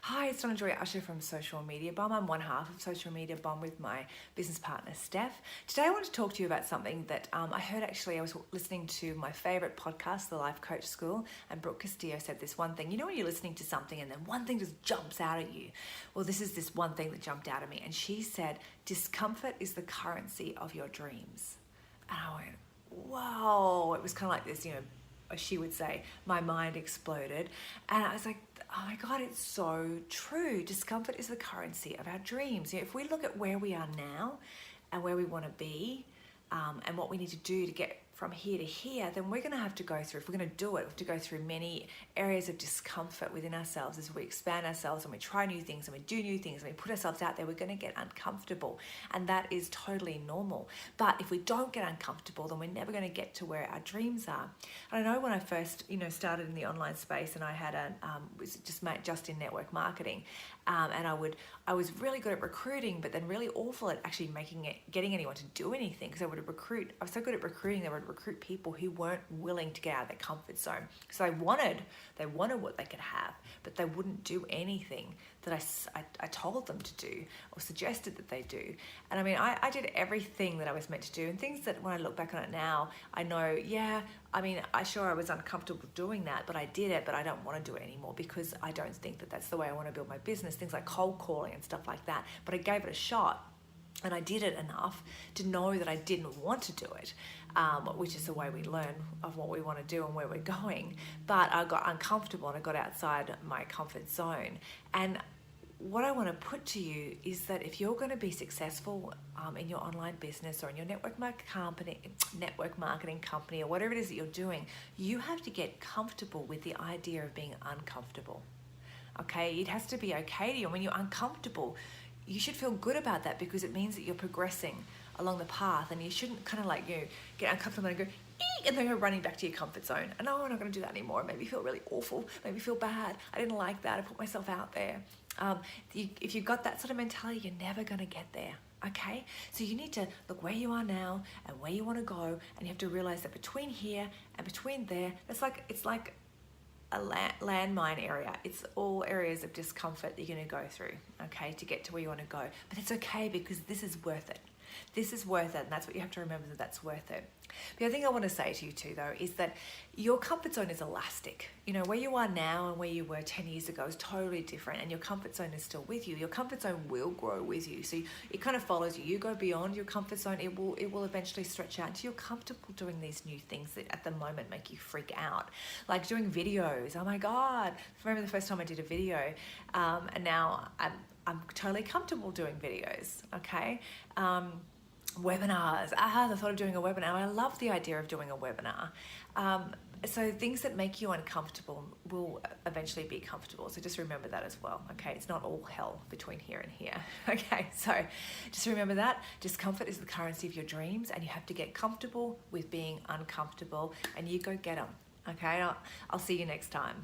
Hi, it's Donna Joy Usher from Social Media Bomb. I'm one half of Social Media Bomb with my business partner, Steph. Today I want to talk to you about something that I heard actually. I was listening to my favorite podcast, The Life Coach School, and Brooke Castillo said this one thing. You know when you're listening to something and then one thing just jumps out at you? Well, this is this one thing that jumped out at me. And she said, discomfort is the currency of your dreams. And I went, whoa. It was kind of like this, she would say, my mind exploded. And I was like, oh my God, it's so true. Discomfort is the currency of our dreams. If we look at where we are now and where we want to be, and what we need to do to get from here to here, then we're going to have to go through, if we're going to do it, we have to go through many areas of discomfort within ourselves as we expand ourselves and we try new things and we do new things and we put ourselves out there. We're going to get uncomfortable, and that is totally normal. But if we don't get uncomfortable, then we're never going to get to where our dreams are. And I know when I first, started in the online space, and I had was just in network marketing, and I was really good at recruiting, but then really awful at actually getting anyone to do anything, because I was so good at recruiting, they would recruit people who weren't willing to get out of their comfort zone. So they wanted what they could have, but they wouldn't do anything that I told them to do or suggested that they do. And I mean, I did everything that I was meant to do, and things that when I look back on it now, I know, I was uncomfortable doing that, but I did it, but I don't want to do it anymore because I don't think that that's the way I want to build my business, things like cold calling and stuff like that. But I gave it a shot. And I did it enough to know that I didn't want to do it, which is the way we learn of what we want to do and where we're going. But I got uncomfortable and I got outside my comfort zone. And what I want to put to you is that if you're going to be successful in your online business or in your network marketing company or whatever it is that you're doing, you have to get comfortable with the idea of being uncomfortable. Okay? It has to be okay to you. And when you're uncomfortable, you should feel good about that, because it means that you're progressing along the path, and you shouldn't kind of get uncomfortable and go, eek, and then go running back to your comfort zone. And no, I'm not going to do that anymore. It made me feel really awful. It made me feel bad. I didn't like that. I put myself out there. If you've got that sort of mentality, you're never going to get there. Okay? So you need to look where you are now and where you want to go, and you have to realize that between here and between there, it's like a landmine area. It's all areas of discomfort that you're going to go through, okay, to get to where you want to go. But it's okay, because this is worth it. This is worth it, and that's what you have to remember, that that's worth it. The other thing I want to say to you too, though, is that your comfort zone is elastic. Where you are now and where you were 10 years ago is totally different, and your comfort zone is still with you. Your comfort zone will grow with you. So it kind of follows you. You go beyond your comfort zone, it will eventually stretch out until you're comfortable doing these new things that at the moment make you freak out. Like doing videos. Oh my God. I remember the first time I did a video, and now I'm totally comfortable doing videos, okay? Webinars. The thought of doing a webinar. I love the idea of doing a webinar. So things that make you uncomfortable will eventually be comfortable. So just remember that as well, okay? It's not all hell between here and here, okay? So just remember that. Discomfort is the currency of your dreams, and you have to get comfortable with being uncomfortable, and you go get them, okay? I'll see you next time.